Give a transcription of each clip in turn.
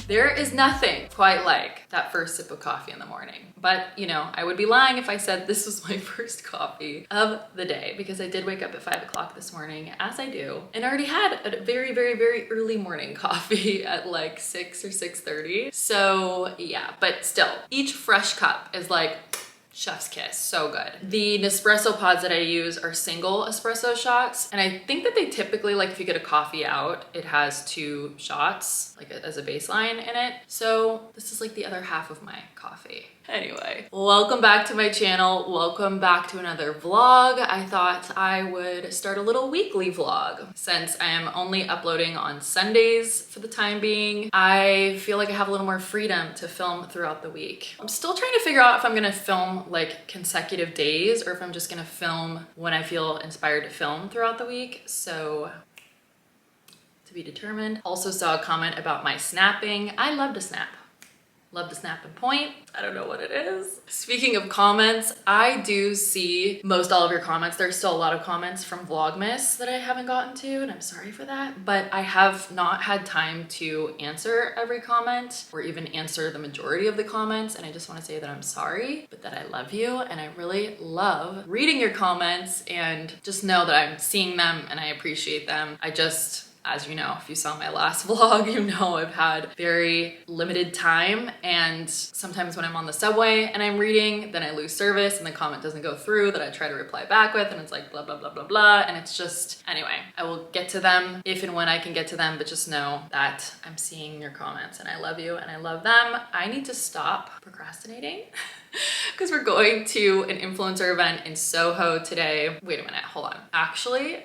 There is nothing quite like that first sip of coffee in the morning. But, you know, I would be lying if I said this was my first coffee of the day, because I did wake up at 5 o'clock this morning, as I do, and I already had a very, very, very early morning coffee at like 6 or 6:30. So yeah, but still, each fresh cup is like chef's kiss, so good. The Nespresso pods that I use are single espresso shots, and I think that they typically, like if you get a coffee out, it has 2 shots like as a baseline in it. So this is like the other half of my coffee. Anyway, welcome back to my channel. Welcome back to another vlog. I thought I would start a little weekly vlog. Since I am only uploading on Sundays for the time being, I feel like I have a little more freedom to film throughout the week. I'm still trying to figure out if I'm gonna film like consecutive days or if I'm just gonna film when I feel inspired to film throughout the week. So to be determined. Also saw a comment about my snapping. I love to snap. Love to snap and point. I don't know what it is. Speaking of comments, I do see most all of your comments. There's still a lot of comments from Vlogmas that I haven't gotten to, and I'm sorry for that. But I have not had time to answer every comment or even answer the majority of the comments. And I just want to say that I'm sorry, but that I love you. And I really love reading your comments, and just know that I'm seeing them and I appreciate them. As you know, if you saw my last vlog, you know I've had very limited time, and sometimes when I'm on the subway and I'm reading, then I lose service and the comment doesn't go through that I try to reply back with, and it's like blah, blah, blah, blah, blah. And it's just, anyway, I will get to them if and when I can get to them, but just know that I'm seeing your comments and I love you and I love them. I need to stop procrastinating because we're going to an influencer event in SoHo today. Wait a minute, hold on. Actually,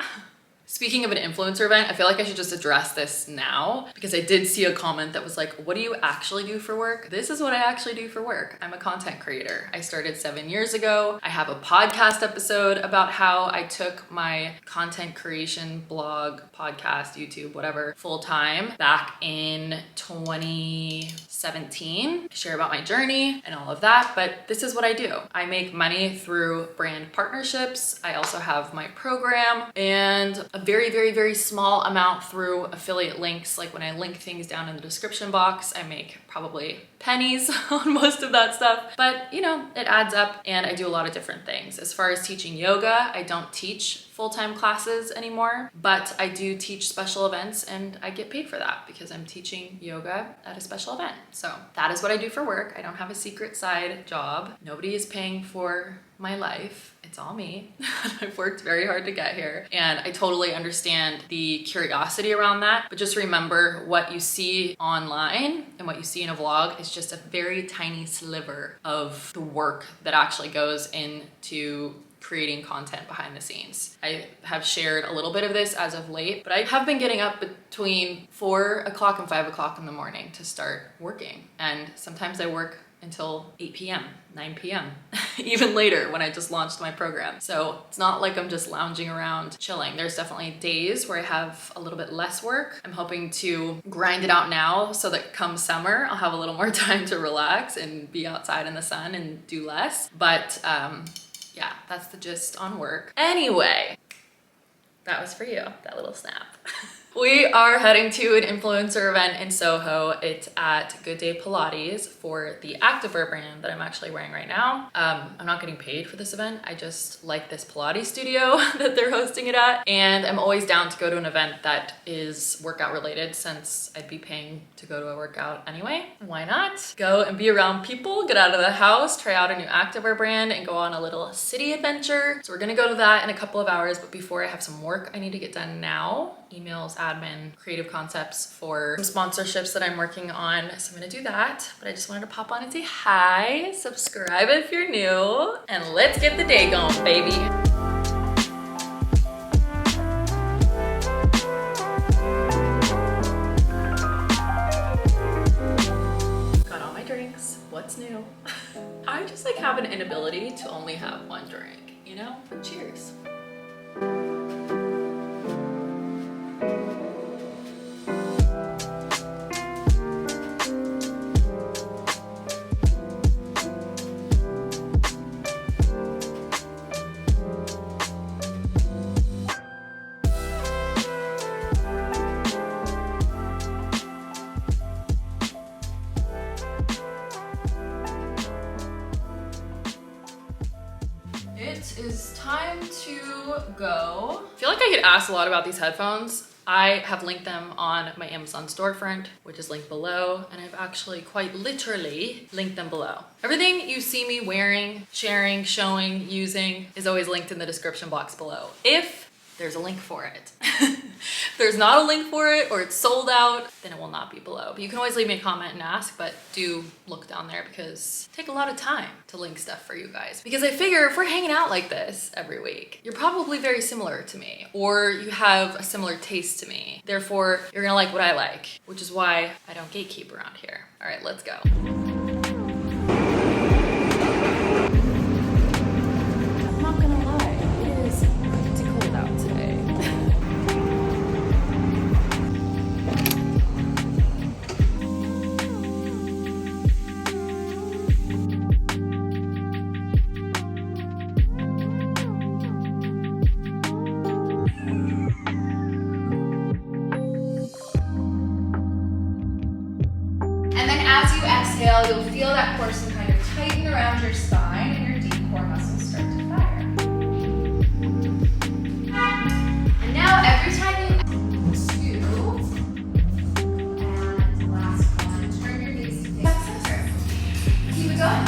speaking of an influencer event, I feel like I should just address this now, because I did see a comment that was like, what do you actually do for work? This is what I actually do for work. I'm a content creator. I started 7 years ago. I have a podcast episode about how I took my content creation blog, podcast, YouTube, whatever, full time back in 2017. I share about my journey and all of that, but this is what I do. I make money through brand partnerships. I also have my program, and a very, very, very small amount through affiliate links. Like when I link things down in the description box, I make probably pennies on most of that stuff, but you know, it adds up, and I do a lot of different things. As far as teaching yoga, I don't teach full-time classes anymore, but I do teach special events, and I get paid for that because I'm teaching yoga at a special event. So that is what I do for work. I don't have a secret side job. Nobody is paying for my life. It's all me. I've worked very hard to get here, and I totally understand the curiosity around that, but just remember, what you see online and what you see in a vlog is just a very tiny sliver of the work that actually goes into creating content behind the scenes. I have shared a little bit of this as of late, but I have been getting up between 4 o'clock and 5 o'clock in the morning to start working. And sometimes I work until 8 p.m., 9 p.m., even later when I just launched my program. So it's not like I'm just lounging around chilling. There's definitely days where I have a little bit less work. I'm hoping to grind it out now so that come summer, I'll have a little more time to relax and be outside in the sun and do less. But yeah, that's the gist on work. Anyway, that was for you, that little snap. We are heading to an influencer event in SoHo. It's at Good Day Pilates for the activewear brand that I'm actually wearing right now. I'm not getting paid for this event. I just like this Pilates studio that they're hosting it at. And I'm always down to go to an event that is workout related, since I'd be paying to go to a workout anyway. Why not? Go and be around people, get out of the house, try out a new activewear brand, and go on a little city adventure. So we're gonna go to that in a couple of hours, but before, I have some work I need to get done now. emails, admin, creative concepts for some sponsorships that I'm working on. So I'm gonna do that, but I just wanted to pop on and say hi, subscribe if you're new, and let's get the day going, baby. What's new? I just like have an inability to only have one drink, you know? Cheers. It is time to go. I feel like I get asked a lot about these headphones. I have linked them on my Amazon storefront, which is linked below, and I've actually quite literally linked them below. Everything you see me wearing, sharing, showing, using is always linked in the description box below, if there's a link for it. If there's not a link for it or it's sold out, then it will not be below. But you can always leave me a comment and ask, but do look down there because it takes a lot of time to link stuff for you guys. Because I figure if we're hanging out like this every week, you're probably very similar to me, or you have a similar taste to me. Therefore, you're gonna like what I like, which is why I don't gatekeep around here. All right, let's go. I'm not gonna lie, it is pretty cold out today. And then as you exhale, you'll feel that porcelain kind of tighten around your spine and your decor muscles start to fire. And now every time you two, and last one, turn your knees to face center. Keep it going.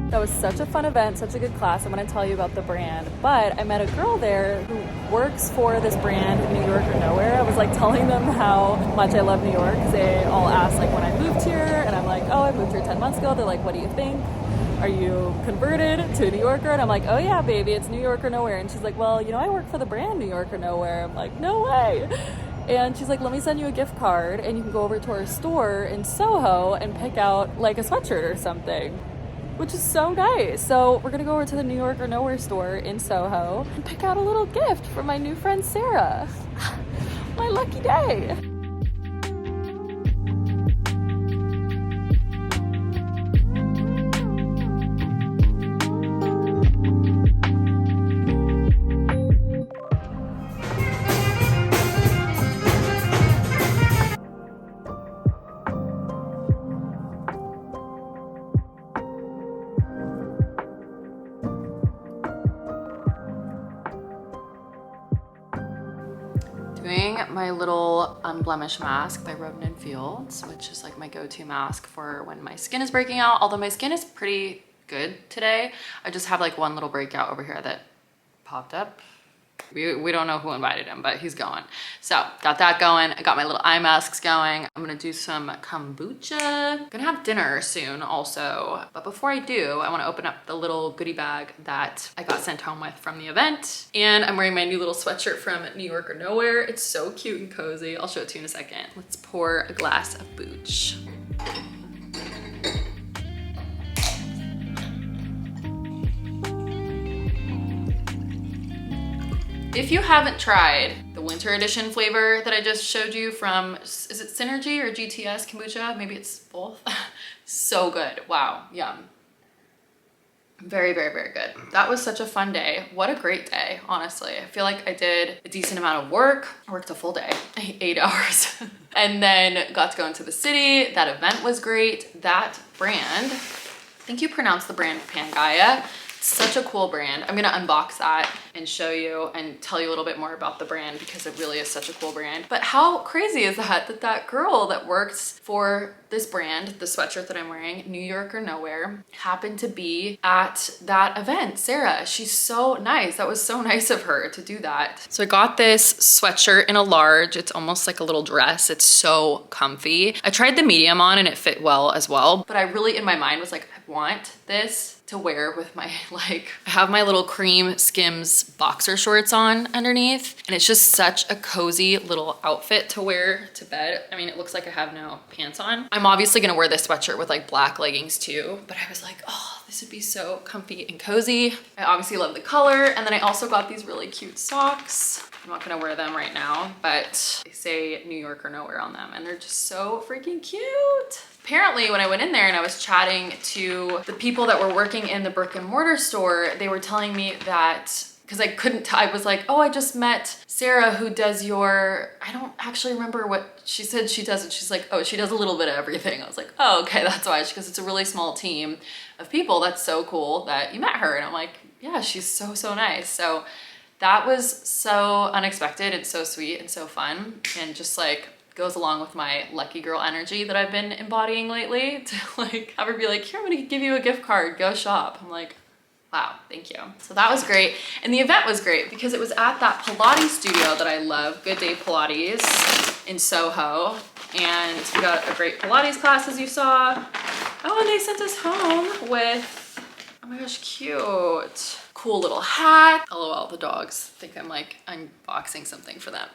That was such a fun event, such a good class. I'm gonna tell you about the brand, but I met a girl there who works for this brand in New York or nowhere. I was like telling them how much I love New York because they all asked like when I moved here, and I'm like, oh, I moved here 10 months ago. They're like, what do you think? Are you converted to a New Yorker? And I'm like, oh yeah, baby, it's New York or nowhere. And she's like, well, you know, I work for the brand New York or nowhere. I'm like, no way. And she's like, let me send you a gift card and you can go over to our store in SoHo and pick out like a sweatshirt or something, which is so nice. So we're gonna go over to the New York or nowhere store in SoHo and pick out a little gift for my new friend Sarah. My lucky day. Doing my little unblemished mask by Roden & Fields, which is like my go-to mask for when my skin is breaking out. Although my skin is pretty good today. I just have like one little breakout over here that popped up. We don't know who invited him, but he's going. So got that going. I got my little eye masks going. I'm gonna do some kombucha. Gonna have dinner soon also. But before I do, I wanna open up the little goodie bag that I got sent home with from the event. And I'm wearing my new little sweatshirt from New York or nowhere. It's so cute and cozy. I'll show it to you in a second. Let's pour a glass of booch. If you haven't tried the winter edition flavor that I just showed you from, is it Synergy or GTS kombucha? Maybe it's both. So good. Wow. Yum. Very, very, very good. That was such a fun day. What a great day, honestly. I feel like I did a decent amount of work. I worked a full day, 8 hours. And then got to go into the city. That event was great. That brand, I think you pronounce the brand Pangaea. Such a cool brand. I'm gonna unbox that and show you and tell you a little bit more about the brand because it really is such a cool brand. But how crazy is that girl that works for this brand, the sweatshirt that I'm wearing, New York or Nowhere, happened to be at that event. Sarah, she's so nice. That was so nice of her to do that. So I got this sweatshirt in a large. It's almost like a little dress. It's so comfy. I tried the medium on and it fit well as well, but I really in my mind was like, I want this to wear with my, like, I have my little cream Skims boxer shorts on underneath, and it's just such a cozy little outfit to wear to bed. I mean, it looks like I have no pants on. I'm obviously gonna wear this sweatshirt with like black leggings too, but I was like, oh, this would be so comfy and cozy. I obviously love the color, and then I also got these really cute socks. I'm not gonna wear them right now, but they say New York or Nowhere on them, and they're just so freaking cute. Apparently, when I went in there and I was chatting to the people that were working in the brick and mortar store, they were telling me that, because I was like, oh, I just met Sarah who does your, I don't actually remember what she said she does. And she's like, oh, she does a little bit of everything. I was like, oh, okay, that's why. Because it's a really small team of people. That's so cool that you met her. And I'm like, yeah, she's so, so nice. So that was so unexpected and so sweet and so fun, and just like goes along with my lucky girl energy that I've been embodying lately, to like have her be like, here, I'm gonna give you a gift card, go shop. I'm like, wow, thank you. So that was great. And the event was great because it was at that Pilates studio that I love, Good Day Pilates in SoHo. And we got a great Pilates class, as you saw. Oh, and they sent us home with, oh my gosh, cute. Cool little hat. LOL, the dogs think I'm like unboxing something for them.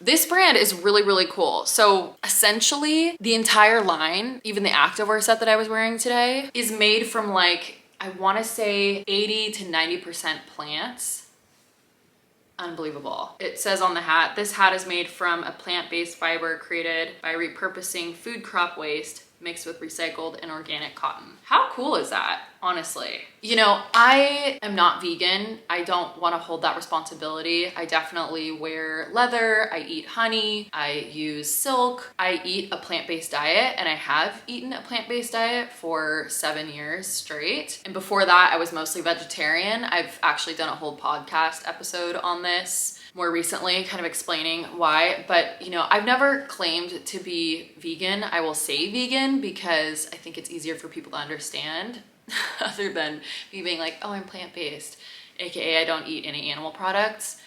This brand is really, really cool. So essentially the entire line, even the activewear set that I was wearing today, is made from like, I wanna say 80 to 90% plants. Unbelievable. It says on the hat, this hat is made from a plant-based fiber created by repurposing food crop waste mixed with recycled and organic cotton. How cool is that, honestly? You know, I am not vegan. I don't want to hold that responsibility. I definitely wear leather, I eat honey, I use silk, I eat a plant-based diet, and I have eaten a plant-based diet for 7 years straight. And before that, I was mostly vegetarian. I've actually done a whole podcast episode on this more recently, kind of explaining why, but you know, I've never claimed to be vegan. I will say vegan because I think it's easier for people to understand other than me being like, oh, I'm plant-based, AKA I don't eat any animal products.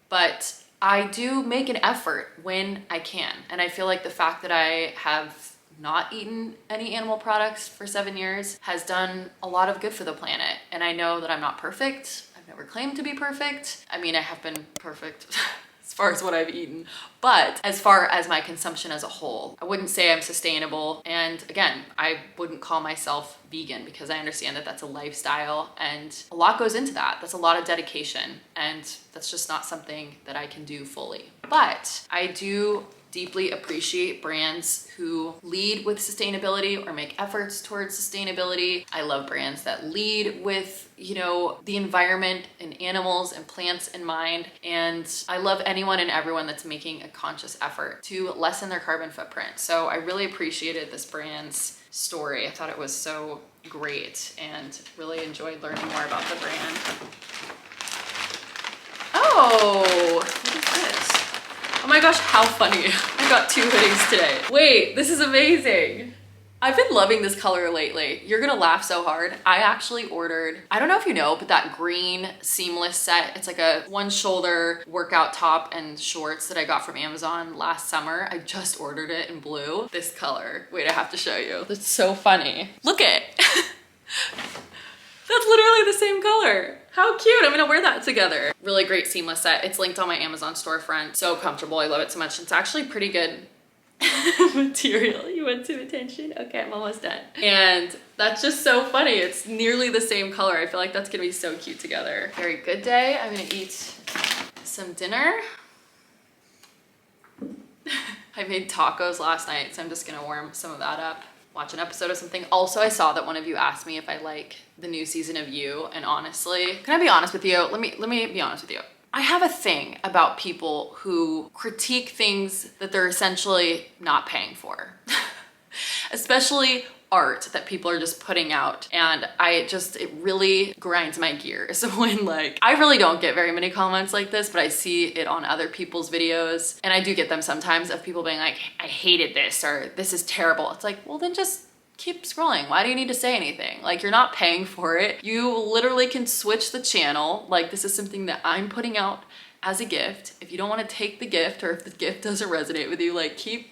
But I do make an effort when I can. And I feel like the fact that I have not eaten any animal products for 7 years has done a lot of good for the planet. And I know that I'm not perfect. I've never claimed to be perfect. I mean, I have been perfect as far as what I've eaten, but as far as my consumption as a whole, I wouldn't say I'm sustainable. And again, I wouldn't call myself vegan because I understand that that's a lifestyle and a lot goes into that. That's a lot of dedication, and that's just not something that I can do fully. But I do deeply appreciate brands who lead with sustainability or make efforts towards sustainability. I love brands that lead with, you know, the environment and animals and plants in mind. And I love anyone and everyone that's making a conscious effort to lessen their carbon footprint. So I really appreciated this brand's story. I thought it was so great and really enjoyed learning more about the brand. Oh, what is this? Oh my gosh, how funny. I got 2 hoodies today. Wait, this is amazing. I've been loving this color lately. You're gonna laugh so hard. I actually ordered, I don't know if you know, but that green seamless set, it's like a one shoulder workout top and shorts that I got from Amazon last summer. I just ordered it in blue. This color. Wait, I have to show you. It's so funny. Look it. That's literally the same color. How cute, I'm gonna wear that together. Really great seamless set. It's linked on my Amazon storefront. So comfortable, I love it so much. It's actually pretty good material. You want some attention? Okay, I'm almost done. And that's just so funny. It's nearly the same color. I feel like that's gonna be so cute together. Very good day. I'm gonna eat some dinner. I made tacos last night, so I'm just gonna warm some of that up. Watch an episode of something. Also, I saw that one of you asked me if I like the new season of You, and honestly, can I be honest with you? Let me be honest with you. I have a thing about people who critique things that they're essentially not paying for. Especially art that people are just putting out, and it really grinds my gears when like, I really don't get very many comments like this, but I see it on other people's videos, and I do get them sometimes of people being like, I hated this, or this is terrible. It's like, well then just keep scrolling. Why do you need to say anything? Like, you're not paying for it. You literally can switch the channel. Like, this is something that I'm putting out as a gift. If you don't want to take the gift, or if the gift doesn't resonate with you, like keep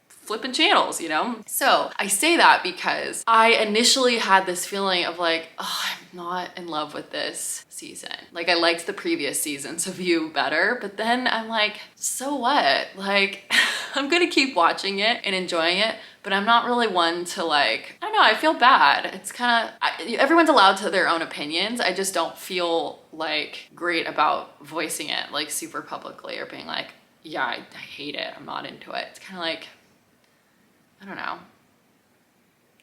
flipping channels, you know? So I say that because I initially had this feeling of like, oh, I'm not in love with this season. Like, I liked the previous seasons of You better, but then I'm like, so what? Like, I'm gonna keep watching it and enjoying it, but I'm not really one to like, I don't know, I feel bad. It's kind of, everyone's allowed to their own opinions. I just don't feel like great about voicing it like super publicly, or being like, yeah, I hate it, I'm not into it. It's kind of like, I don't know.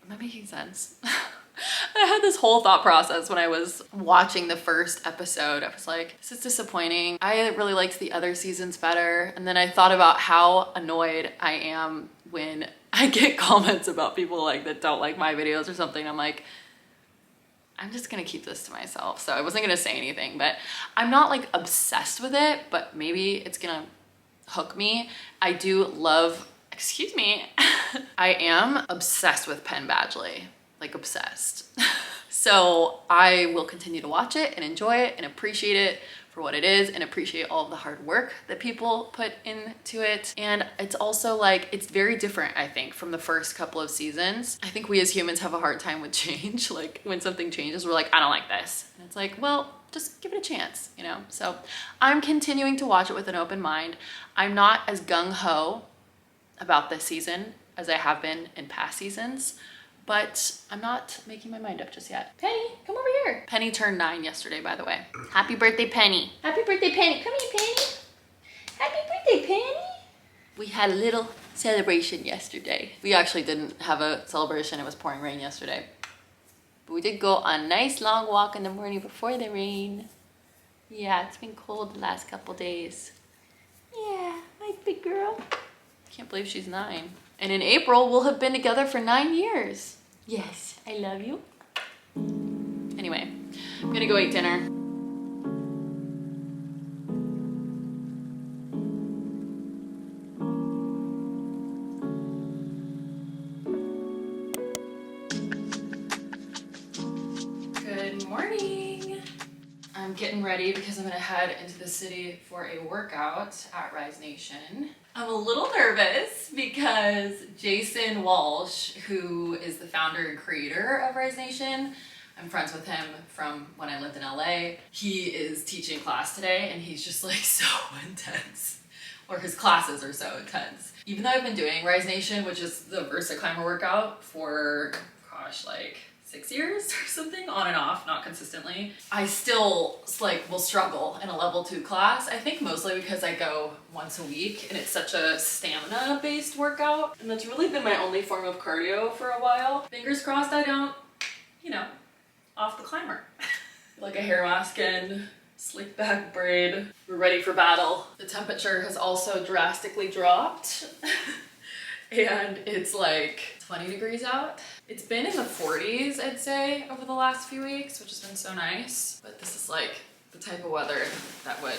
Am I making sense? I had this whole thought process when I was watching the first episode. I was like, this is disappointing. I really liked the other seasons better. And then I thought about how annoyed I am when I get comments about people like that don't like my videos or something. I'm like, I'm just gonna keep this to myself. So I wasn't gonna say anything, but I'm not like obsessed with it, but maybe it's gonna hook me. I do love, excuse me, I am obsessed with Penn Badgley, like obsessed. So I will continue to watch it and enjoy it and appreciate it for what it is, and appreciate all of the hard work that people put into it. And it's also like, it's very different, I think, from the first couple of seasons. I think we as humans have a hard time with change. Like, when something changes, we're like, I don't like this. And it's like, well, just give it a chance, you know? So I'm continuing to watch it with an open mind. I'm not as gung-ho about this season as I have been in past seasons, but I'm not making my mind up just yet. Penny, come over here. Penny turned 9 yesterday, by the way. Happy birthday, Penny. Happy birthday, Penny. Come here, Penny. Happy birthday, Penny. We had a little celebration yesterday. We actually didn't have a celebration. It was pouring rain yesterday. But we did go on a nice long walk in the morning before the rain. Yeah, it's been cold the last couple days. Yeah, my big girl. Can't believe she's 9. And in April, we'll have been together for 9 years. Yes, I love you. Anyway, I'm gonna go eat dinner. Good morning. I'm getting ready because I'm gonna head into the city for a workout at Rise Nation. I'm a little nervous because Jason Walsh, who is the founder and creator of Rise Nation, I'm friends with him from when I lived in LA. He is teaching class today, and he's just like so intense, or his classes are so intense. Even though I've been doing Rise Nation, which is the Versa Climber workout, for gosh, like 6 years or something, on and off, not consistently, I still like will struggle in a level 2 class. I think mostly because I go once a week and it's such a stamina based workout, and that's really been my only form of cardio for a while. Fingers crossed I don't, you know, off the climber. Like a hair mask and slick back braid. We're ready for battle. The temperature has also drastically dropped. And it's like 20 degrees out. It's been in the 40s, I'd say, over the last few weeks, which has been so nice. But this is like the type of weather that would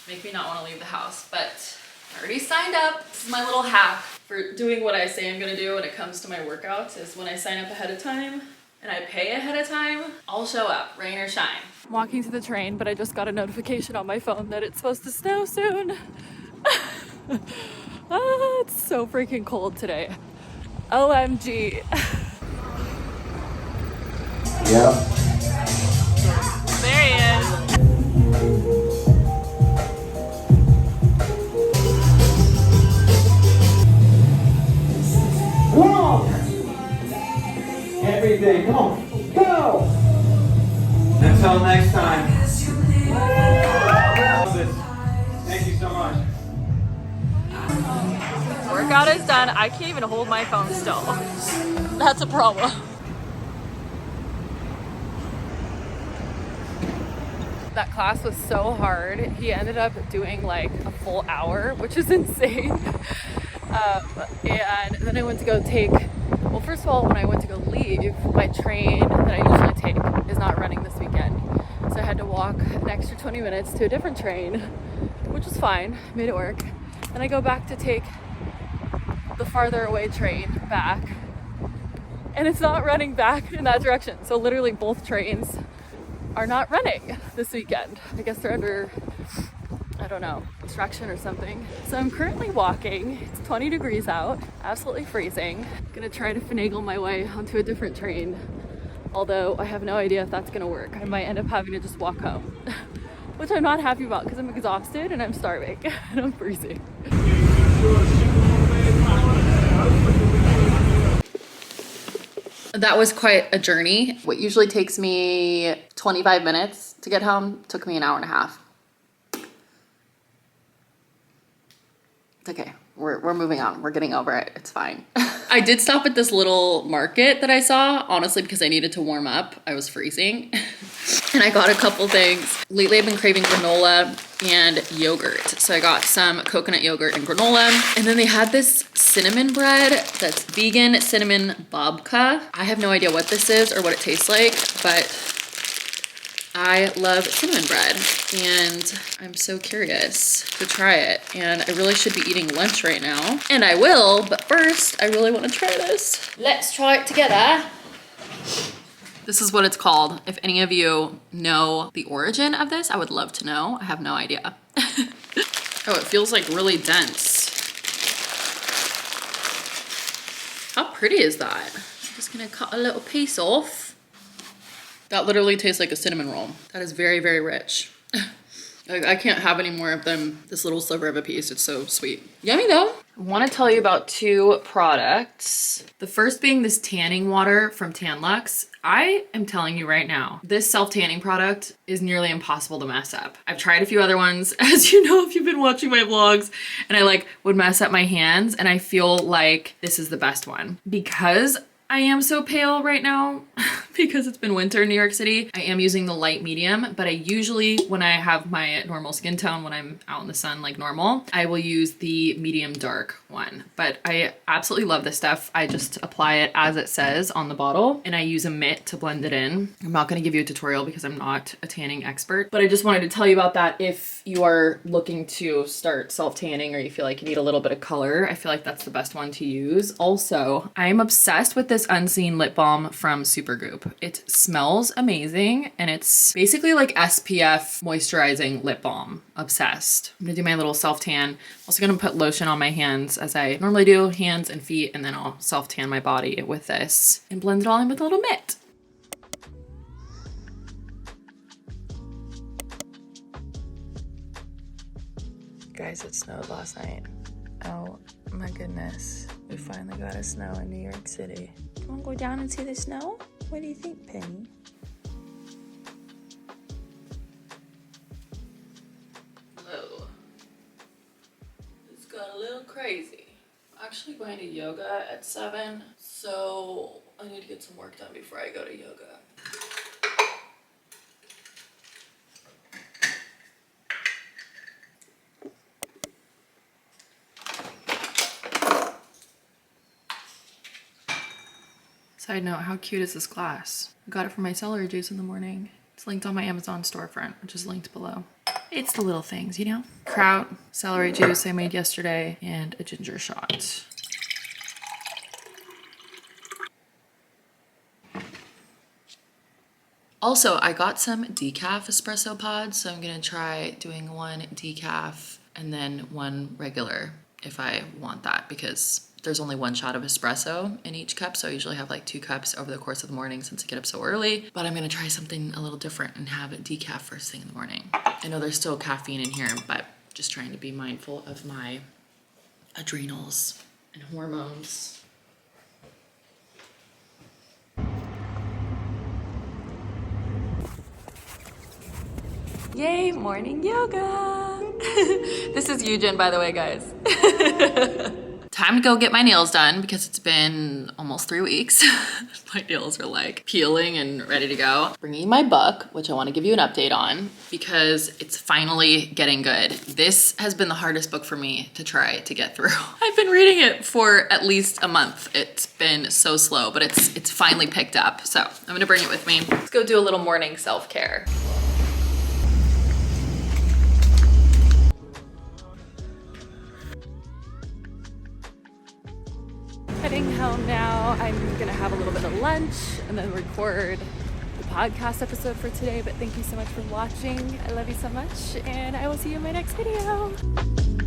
make me not want to leave the house. But I already signed up. This is my little hack for doing what I say I'm gonna do when it comes to my workouts, is when I sign up ahead of time and I pay ahead of time, I'll show up, rain or shine. I'm walking to the train, but I just got a notification on my phone that it's supposed to snow soon. Ah, it's so freaking cold today. OMG. Yeah. There he is. Wrong! Everything, come on, go! Until next time. Thank you so much. Workout is done. I can't even hold my phone still. That's a problem. That class was so hard. He ended up doing like a full hour, which is insane. And then I went to go take first of all, when I went to go leave, my train that I usually take is not running this weekend. So I had to walk an extra 20 minutes to a different train, which was fine, made it work. Then I go back to take the farther away train back, and it's not running back in that direction. So literally both trains are not running this weekend. I guess they're under, I don't know, construction or something. So I'm currently walking. It's 20 degrees out, absolutely freezing. I'm gonna try to finagle my way onto a different train, although I have no idea if that's gonna work. I might end up having to just walk home, which I'm not happy about because I'm exhausted and I'm starving and I'm freezing. That was quite a journey. What usually takes me 25 minutes to get home took me an hour and a half. It's okay. We're moving on. We're getting over it. It's fine. I did stop at this little market that I saw, honestly, because I needed to warm up. I was freezing. And I got a couple things. Lately, I've been craving granola and yogurt. So I got some coconut yogurt and granola. And then they had this cinnamon bread that's vegan cinnamon babka. I have no idea what this is or what it tastes like, but I love cinnamon bread and I'm so curious to try it. And I really should be eating lunch right now. And I will, but first I really want to try this. Let's try it together. This is what it's called. If any of you know the origin of this, I would love to know. I have no idea. Oh, it feels like really dense. How pretty is that? I'm just gonna cut a little piece off. That literally tastes like a cinnamon roll. That is very, very rich. I can't have any more of them, this little sliver of a piece. It's so sweet. Yummy though. I want to tell you about two products. The first being this tanning water from Tanlux. I am telling you right now, this self-tanning product is nearly impossible to mess up. I've tried a few other ones, as you know if you've been watching my vlogs, and I would mess up my hands, and I feel like this is the best one. Because I am so pale right now because it's been winter in New York City. I am using the light medium, but I usually, when I have my normal skin tone, when I'm out in the sun like normal, I will use the medium dark one. But I absolutely love this stuff. I just apply it as it says on the bottle and I use a mitt to blend it in. I'm not gonna give you a tutorial because I'm not a tanning expert, but I just wanted to tell you about that if you are looking to start self-tanning or you feel like you need a little bit of color. I feel like that's the best one to use. Also, I'm obsessed with this Unseen lip balm from Supergoop. It smells amazing and it's basically like SPF moisturizing lip balm. Obsessed. I'm gonna do my little self-tan. Also gonna put lotion on my hands as I normally do, hands and feet, and then I'll self-tan my body with this and blend it all in with a little mitt. Guys, it snowed last night. Oh my goodness. We finally got a snow in New York City. You wanna go down and see the snow? What do you think, Penny? Whoa. It's got a little crazy. I'm actually going to yoga at 7, so I need to get some work done before I go to yoga. Side note, how cute is this glass? I got it from my celery juice in the morning. It's linked on my Amazon storefront, which is linked below. It's the little things, you know? Kraut, celery juice I made yesterday, and a ginger shot. Also, I got some decaf espresso pods, so I'm gonna try doing one decaf and then one regular if I want that, because there's only one shot of espresso in each cup, so I usually have like 2 cups over the course of the morning since I get up so early. But I'm gonna try something a little different and have it decaf first thing in the morning. I know there's still caffeine in here, but just trying to be mindful of my adrenals and hormones. Yay, morning yoga! This is Eugen, by the way, guys. time to go get my nails done because it's been almost 3 weeks. My nails are like peeling and ready to go. Bringing my book, which I want to give you an update on because it's finally getting good. This has been the hardest book for me to try to get through. I've been reading it for at least a month. It's been so slow, but it's finally picked up. So I'm gonna bring it with me. Let's go do a little morning self-care. Heading home now. I'm gonna have a little bit of lunch and then record the podcast episode for today. But thank you so much for watching. I love you so much, and I will see you in my next video.